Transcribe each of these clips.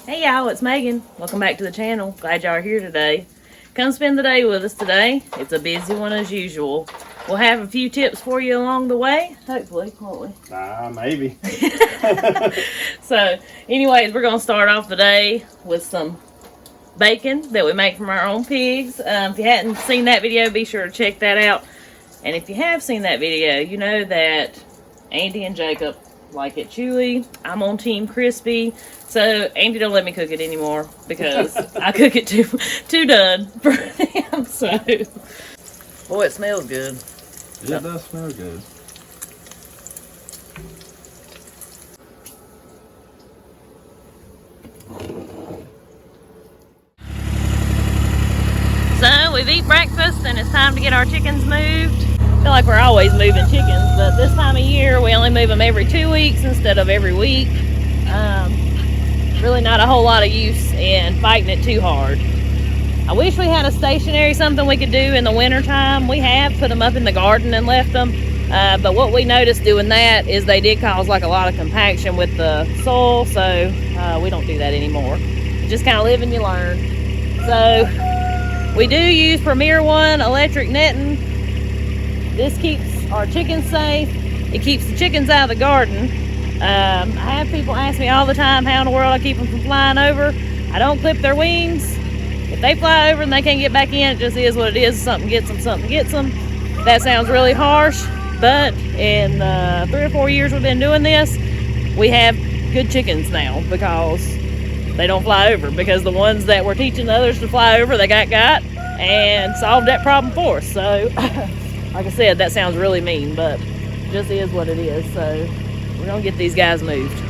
Hey y'all, it's Megan. Welcome back to the channel. Glad y'all are here today. Come spend the day with us today. It's a busy one as usual. We'll have a few tips for you along the way, hopefully, won't we? Maybe. So, anyways, we're going to start off the day with some bacon that we make from our own pigs. If you hadn't seen that video, be sure to check that out. And if you have seen that video, you know that Andy and Jacob like it chewy. I'm on team crispy. So Andy don't let me cook it anymore because I cook it too done for him. So, boy, it smells good. It does smell good. So we've eaten breakfast and it's time to get our chickens moved. I feel like we're always moving chickens, but this time of year we only move them every 2 weeks instead of every week. Really not a whole lot of use in fighting it too hard. I wish we had a stationary something we could do in the winter time. We have put them up in the garden and left them, but what we noticed doing that is they did cause like a lot of compaction with the soil, so we don't do that anymore. You just kind of live and you learn. So we do use Premier One electric netting. This keeps our chickens safe. It keeps the chickens out of the garden. I have people ask me all the time how in the world I keep them from flying over. I don't clip their wings. If they fly over and they can't get back in, it just is what it is. Something gets them, something gets them. That sounds really harsh, but in 3 or 4 years we've been doing this, we have good chickens now because they don't fly over. Because the ones that we're teaching others to fly over, they got and solved that problem for us. So, like I said, that sounds really mean, but it just is what it is. So we're gonna get these guys moved.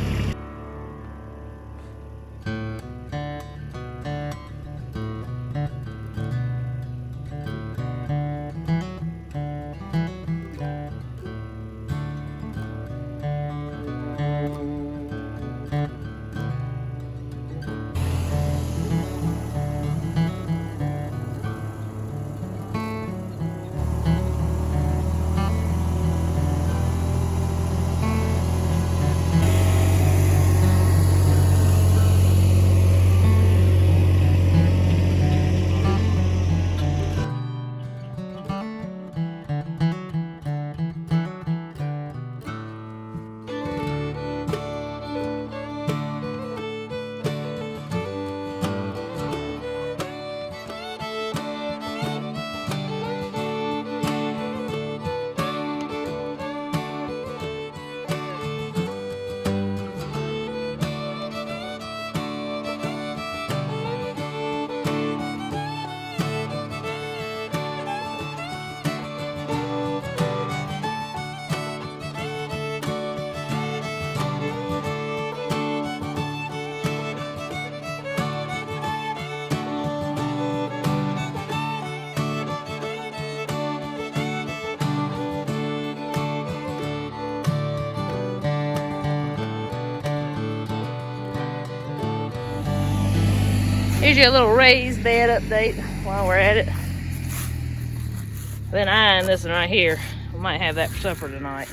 Here's your little raised bed update while we're at it. Been eyeing this one right here. We might have that for supper tonight.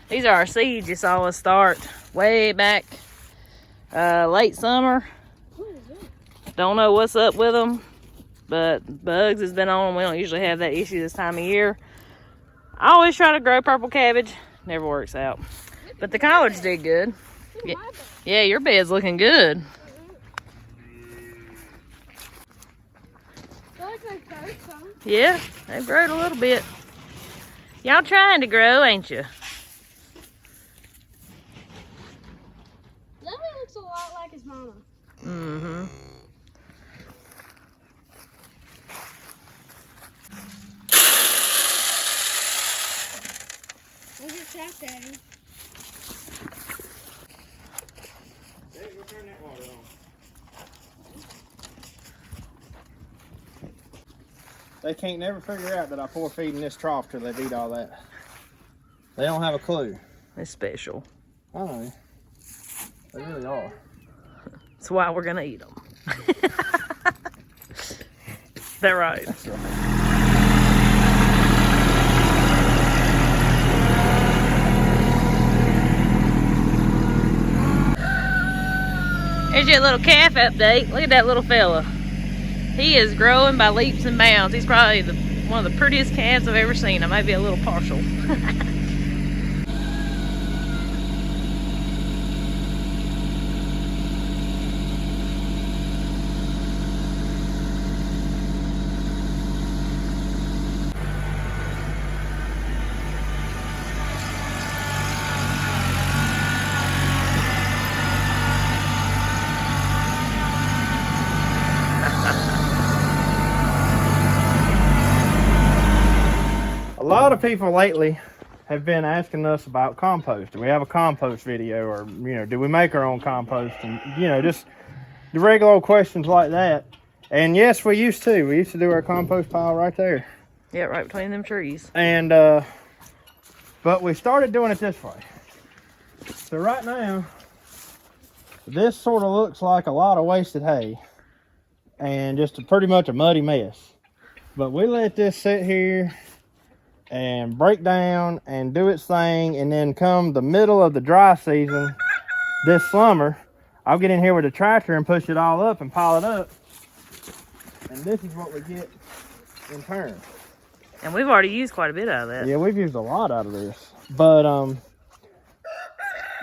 These are our seeds you saw us start way back late summer. Don't know what's up with them, but bugs has been on them. We don't usually have that issue this time of year. I always try to grow purple cabbage. Never works out. But the collards did good. Yeah, your bed's looking good. Yeah, they've grown a little bit. Y'all trying to grow, ain't you? Lemon looks a lot like his mama. Mm-hmm. Where's your trap, Daddy? Hey, go turn that water on. They can't never figure out that I pour feed in this trough till they eat all that. They don't have a clue. It's special. I know. They really are. That's why we're gonna eat them. They're right. That's right. Here's your little calf update. Look at that little fella. He is growing by leaps and bounds. He's probably one of the prettiest calves I've ever seen. I might be a little partial. A lot of people lately have been asking us about compost. Do we have a compost video, or do we make our own compost, and just the regular old questions like that. And yes, we used to. We used to do our compost pile right there. Yeah, right between them trees. And but we started doing it this way. So right now, this sort of looks like a lot of wasted hay and just pretty much a muddy mess. But we let this sit here and break down and do its thing, and then come the middle of the dry season this summer, I'll get in here with a tractor and push it all up and pile it up, and this is what we get in turn. And we've already used quite a bit out of that. Yeah, we've used a lot out of this. But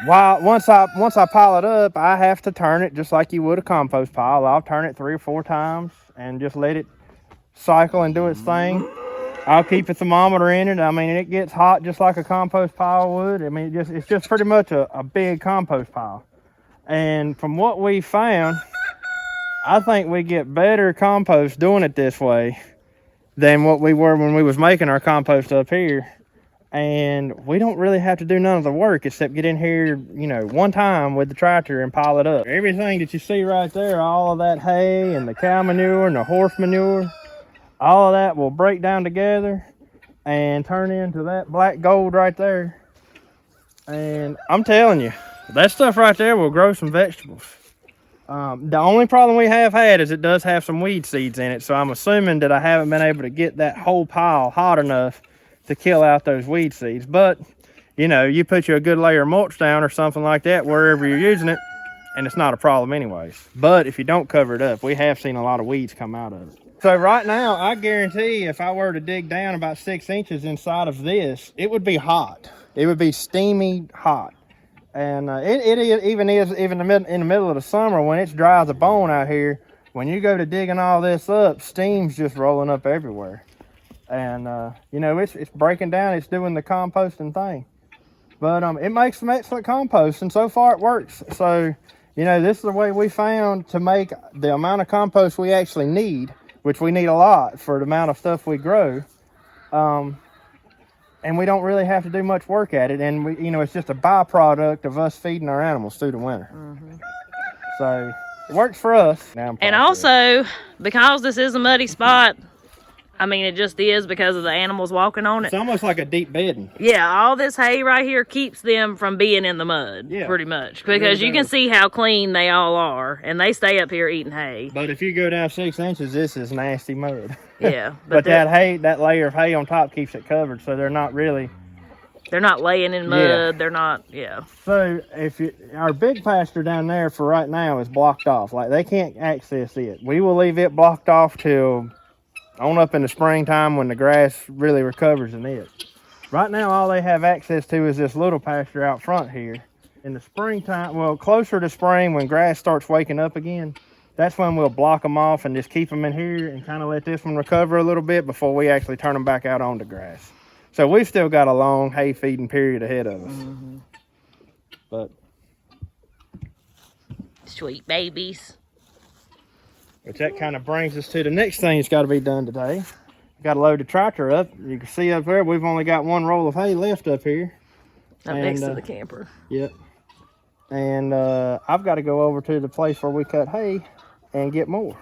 once I pile it up, I have to turn it just like you would a compost pile. I'll turn it 3 or 4 times and just let it cycle and do its thing. I'll keep a thermometer in it. I mean, it gets hot just like a compost pile would. I mean, it's just pretty much a big compost pile. And from what we found, I think we get better compost doing it this way than what we were when we was making our compost up here. And we don't really have to do none of the work except get in here, one time with the tractor and pile it up. Everything that you see right there, all of that hay and the cow manure and the horse manure, all of that will break down together and turn into that black gold right there. And I'm telling you, that stuff right there will grow some vegetables. The only problem we have had is it does have some weed seeds in it, so I'm assuming that I haven't been able to get that whole pile hot enough to kill out those weed seeds. But you put you a good layer of mulch down or something like that wherever you're using it, and it's not a problem anyways. But if you don't cover it up, we have seen a lot of weeds come out of it. So right now, I guarantee if I were to dig down about 6 inches inside of this, it would be hot. It would be steamy hot. And it even is in the middle of the summer when it's dry as a bone out here. When you go to digging all this up, steam's just rolling up everywhere. And it's breaking down. It's doing the composting thing. But it makes some excellent compost, and so far it works. So this is the way we found to make the amount of compost we actually need, which we need a lot for the amount of stuff we grow. And we don't really have to do much work at it. And it's just a byproduct of us feeding our animals through the winter. Mm-hmm. So it works for us. And also, because this is a muddy spot, I mean, it just is because of the animals walking on it. It's almost like a deep bedding. Yeah, all this hay right here keeps them from being in the mud, pretty much. Because you can see how clean they all are, and they stay up here eating hay. But if you go down 6 inches, this is nasty mud. Yeah. But that layer of hay on top keeps it covered, so they're not laying in mud. Yeah. They're not, So our big pasture down there for right now is blocked off. Like, they can't access it. We will leave it blocked off till on up in the springtime when the grass really recovers in it. Right now, all they have access to is this little pasture out front here. In the springtime, well, closer to spring, when grass starts waking up again, that's when we'll block them off and just keep them in here and kind of let this one recover a little bit before we actually turn them back out onto grass. So we've still got a long hay feeding period ahead of us. Mm-hmm. But sweet babies. Which that kind of brings us to the next thing that's got to be done today. Got to load the tractor up. You can see up there, we've only got 1 roll of hay left up here. Up next to the camper. Yep. And I've got to go over to the place where we cut hay and get more.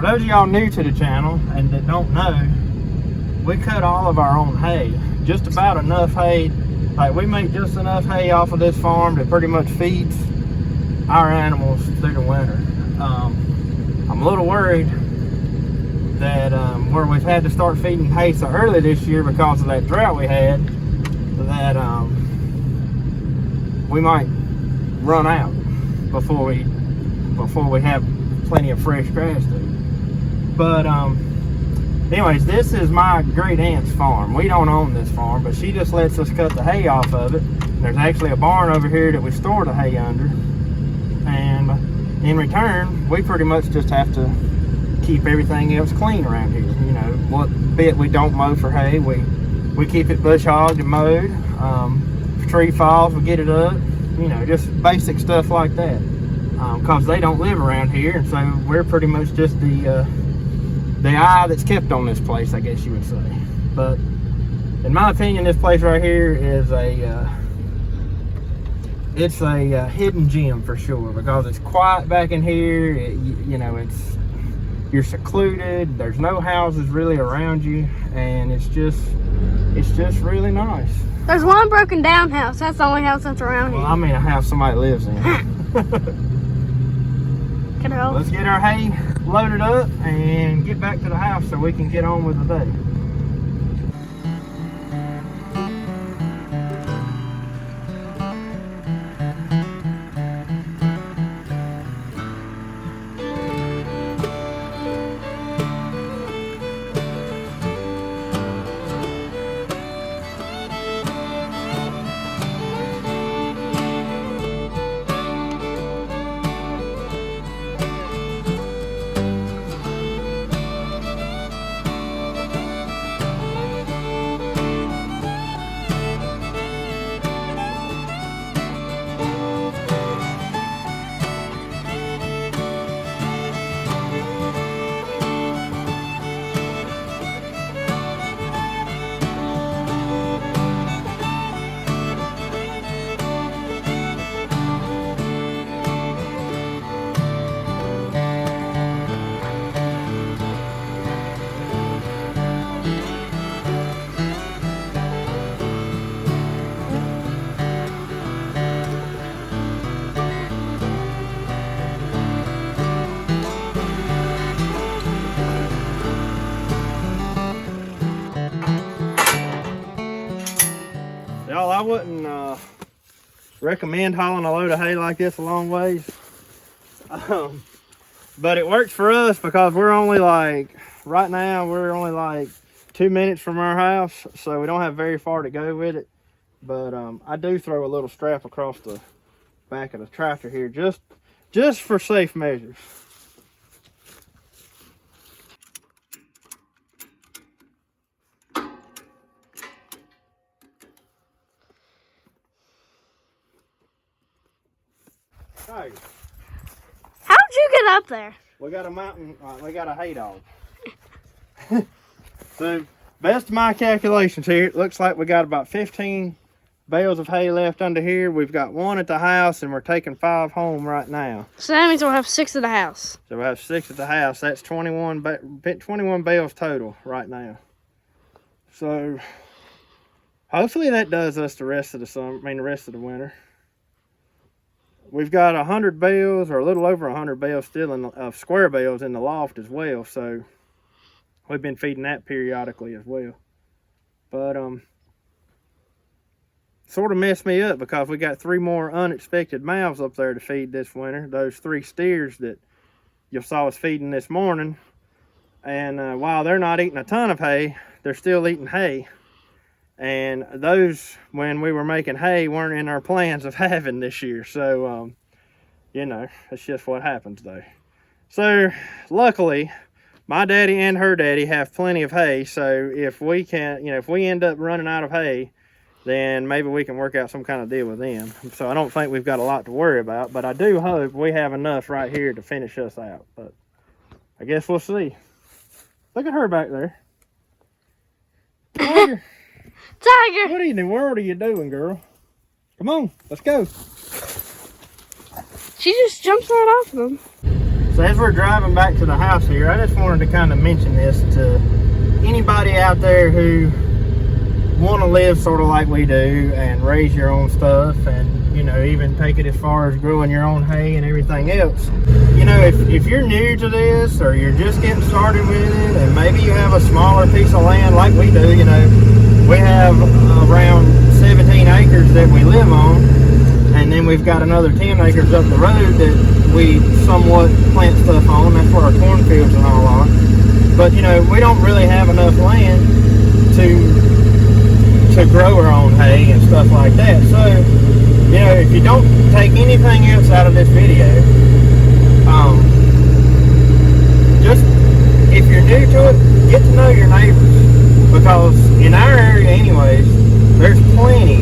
those of y'all new to the channel and that don't know, we cut all of our own hay. Just about enough hay. Like, we make just enough hay off of this farm that pretty much feeds our animals through the winter. I'm a little worried that where we've had to start feeding hay so early this year because of that drought we had, that we might run out before we have plenty of fresh grass to eat. But anyways, this is my great aunt's farm. We don't own this farm, but she just lets us cut the hay off of it. There's actually a barn over here that we store the hay under, and in return, we pretty much just have to keep everything else clean around here. You know, what bit we don't mow for hay, we keep it bush hogged and mowed. If a tree falls, we get it up. You know, just basic stuff like that. Because they don't live around here, and so we're pretty much just the eye that's kept on this place, I guess you would say. But in my opinion, this place right here is it's a hidden gem for sure, because it's quiet back in here. You know, you're secluded. There's no houses really around you, and it's just really nice. There's one broken down house. That's the only house that's around here. Well, I mean a house somebody lives in. Can I help? Let's get our hay loaded up and get back to the house so we can get on with the day. Y'all, I wouldn't recommend hauling a load of hay like this a long ways. But it works for us because we're only right now we're only 2 minutes from our house, so we don't have very far to go with it. But I do throw a little strap across the back of the tractor here just for safe measures. Hey, How'd you get up there? we got a we got a hay dog. So, best of my calculations here, it looks like we got about 15 bales of hay left under here. We've got 1 at the house, and we're taking 5 home right now. So that means we'll have 6 at the house. So we'll have 6 at the house. That's 21 bales total right now. So, hopefully that does us the rest of the rest of the winter. We've got 100 bales, or a little over 100 bales still of square bales in the loft as well. So we've been feeding that periodically as well. But sort of messed me up because we got 3 more unexpected mouths up there to feed this winter. Those 3 steers that you saw us feeding this morning. And while they're not eating a ton of hay, they're still eating hay. And those, when we were making hay, weren't in our plans of having this year. So, you know, that's just what happens though. So, luckily, my daddy and her daddy have plenty of hay. So, if we end up running out of hay, then maybe we can work out some kind of deal with them. So, I don't think we've got a lot to worry about. But I do hope we have enough right here to finish us out. But I guess we'll see. Look at her back there. Tiger. Tiger! What in the world are you doing, girl? Come on, let's go. She just jumps right off of them. So as we're driving back to the house here, I just wanted to kind of mention this to anybody out there who want to live sort of like we do and raise your own stuff, and you know, even take it as far as growing your own hay and everything else. You know, if you're new to this, or you're just getting started with it, and maybe you have a smaller piece of land like we do, you know, we have around 17 acres that we live on, and then we've got another 10 acres up the road that we somewhat plant stuff on. That's where our cornfields and all are. But you know, we don't really have enough land to grow our own hay and stuff like that. So, you know, if you don't take anything else out of this video, just if you're new to it, get to know your neighbors, because in our area anyways, there's plenty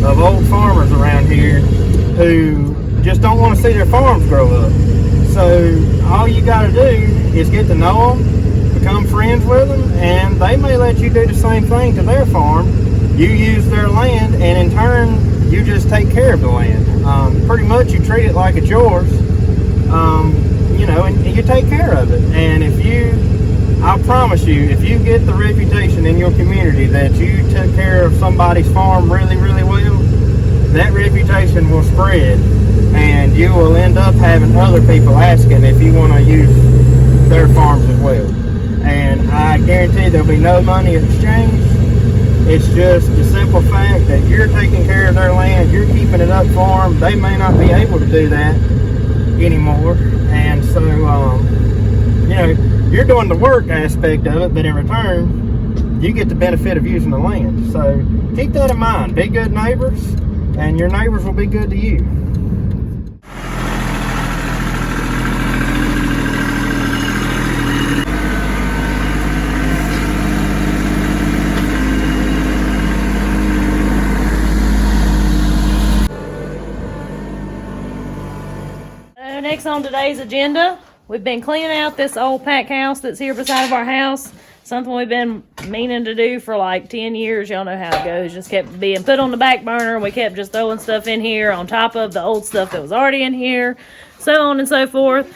of old farmers around here who just don't want to see their farms grow up. So all you got to do is get to know them, become friends with them, and they may let you do the same thing to their farm. You use their land, and in turn, you just take care of the land. Pretty much you treat it like it's yours, you know, and you take care of it. And I promise you, if you get the reputation in your community that you took care of somebody's farm really, really well, that reputation will spread, and you will end up having other people asking if you want to use their farms as well. And I guarantee there'll be no money exchange. It's just the simple fact that you're taking care of their land, you're keeping it up for them. They may not be able to do that anymore, and so you know, you're doing the work aspect of it, but in return, you get the benefit of using the land. So keep that in mind. Be good neighbors, and your neighbors will be good to you. Next on today's agenda, we've been cleaning out this old pack house that's here beside of our house. Something we've been meaning to do for like 10 years. Y'all know how it goes. Just kept being put on the back burner. We kept just throwing stuff in here on top of the old stuff that was already in here, so on and so forth.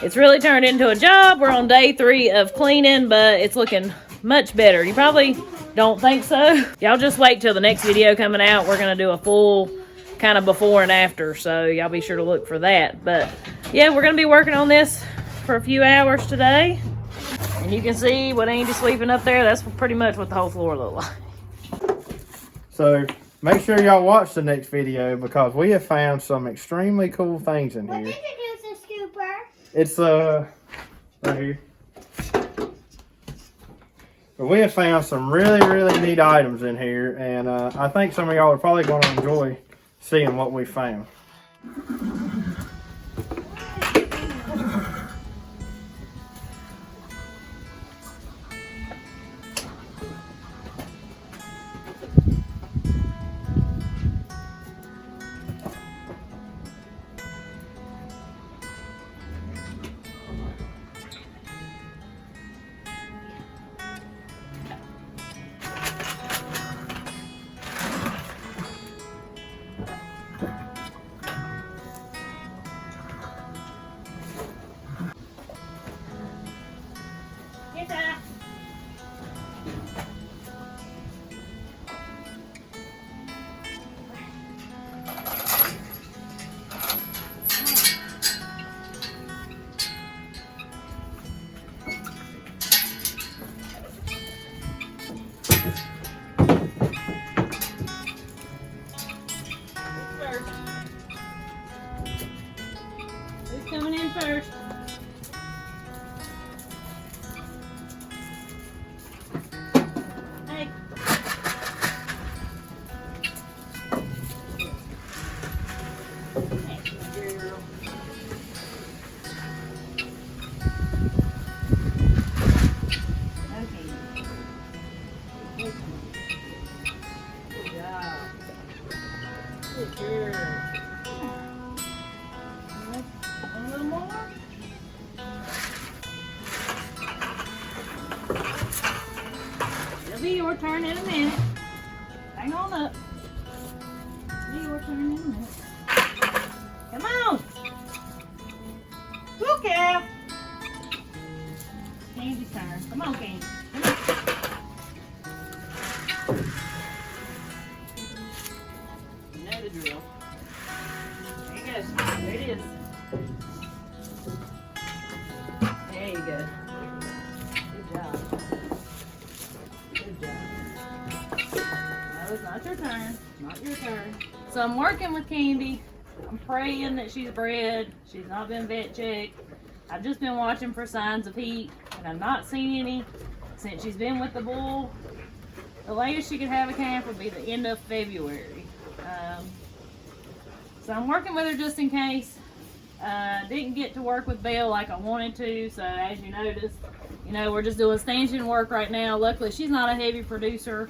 It's really turned into a job. We're on day 3 of cleaning, but it's looking much better. You probably don't think so. Y'all just wait till the next video coming out. We're going to do a full kind of before and after, so y'all be sure to look for that. But yeah, we're gonna be working on this for a few hours today, and you can see what Andy's sweeping up there. That's pretty much what the whole floor looked like. So make sure y'all watch the next video, because we have found some extremely cool things in here. What did you do with the scooper? It's right here. But we have found some really, really neat items in here, and I think some of y'all are probably going to enjoy seeing what we found. Coming in first. Hey. Good job. Good girl. A little more. It'll be your turn in a minute. Hang on up. It'll be your turn in a minute. Come on. Okay. Come on, Candy. You know the drill. There you go. There it is. There you go. Good job. Good job. No, it's not your turn. Not your turn. So I'm working with Candy. I'm praying that she's bred. She's not been vet checked. I've just been watching for signs of heat, and I've not seen any since she's been with the bull. The latest she could have a calf would be the end of February. So I'm working with her just in case. Didn't get to work with Belle like I wanted to, so as you noticed, you know, we're just doing stanchion work right now. Luckily, she's not a heavy producer,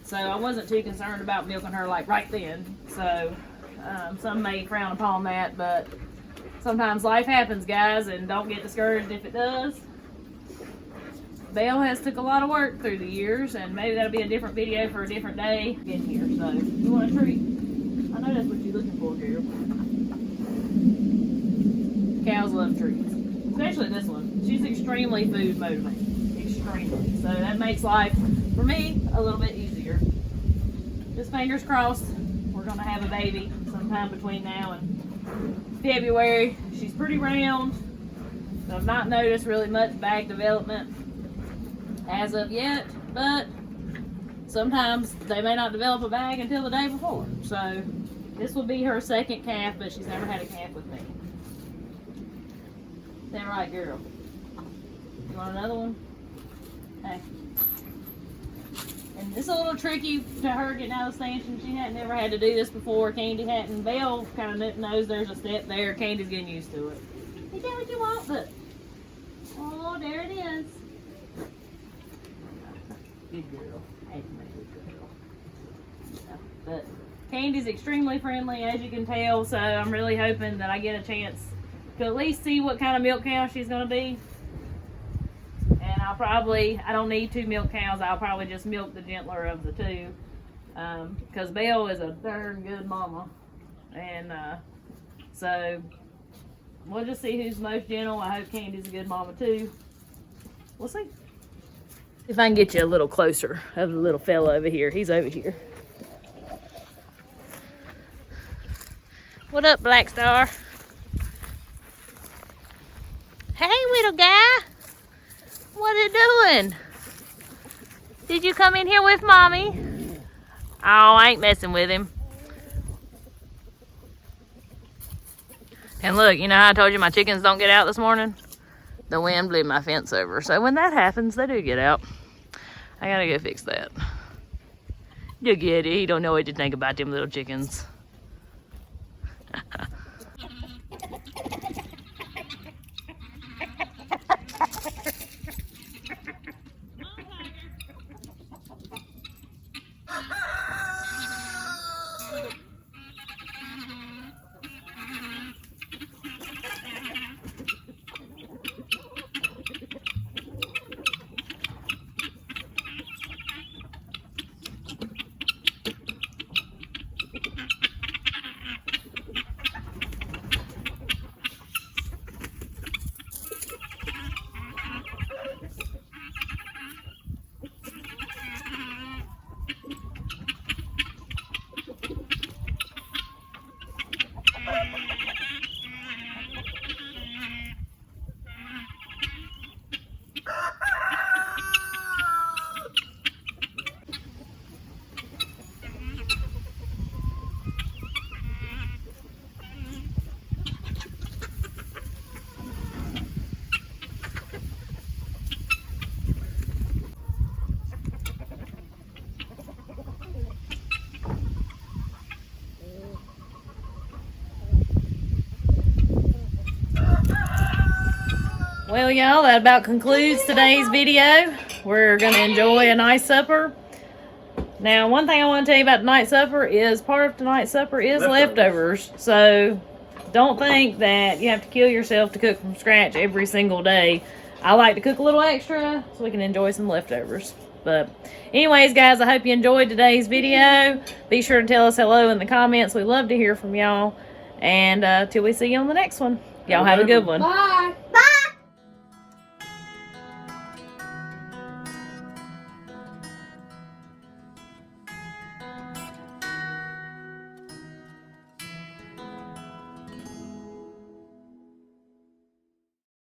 so I wasn't too concerned about milking her like right then. So some may frown upon that, but sometimes life happens, guys, and don't get discouraged if it does. Belle has took a lot of work through the years, and maybe that'll be a different video for a different day in here. So you want a treat? I know that's what you're looking for, girl. Cows love treats, especially this one. She's extremely food motivated, extremely. So that makes life, for me, a little bit easier. Just fingers crossed, we're gonna have a baby sometime between now and February. She's pretty round. I've not noticed really much bag development as of yet, but sometimes they may not develop a bag until the day before. So this will be her second calf, but she's never had a calf with me. Is that right, girl? You want another one? Hey. And it's a little tricky to her getting out of the stanchion. She hadn't never had to do this before. Candy hadn't. Belle kind of knows there's a step there. Candy's getting used to it. Is that what you want? Look. Oh, there it is. Good girl. Hey, good girl. But Candy's extremely friendly, as you can tell, so I'm really hoping that I get a chance to at least see what kind of milk cow she's going to be. And I don't need 2 milk cows. I'll probably just milk the gentler of the two. Because Belle is a darn good mama. And so we'll just see who's most gentle. I hope Candy's a good mama too. We'll see. If I can get you a little closer of the little fella over here. He's over here. What up, Black Star? Hey, little guy. What are you doing? Did you come in here with Mommy? Oh, I ain't messing with him. And look, you know how I told you my chickens don't get out this morning? The wind blew my fence over. So when that happens, they do get out. I gotta go fix that. You'll get it. He don't know what to think about them little chickens. Well, y'all, that about concludes today's video. We're going to enjoy a nice supper. Now, one thing I want to tell you about the night supper is part of tonight's supper is leftovers. So, don't think that you have to kill yourself to cook from scratch every single day. I like to cook a little extra so we can enjoy some leftovers. But anyways, guys, I hope you enjoyed today's video. Be sure to tell us hello in the comments. We love to hear from y'all. And till we see you on the next one, y'all have a good one. Bye. Bye.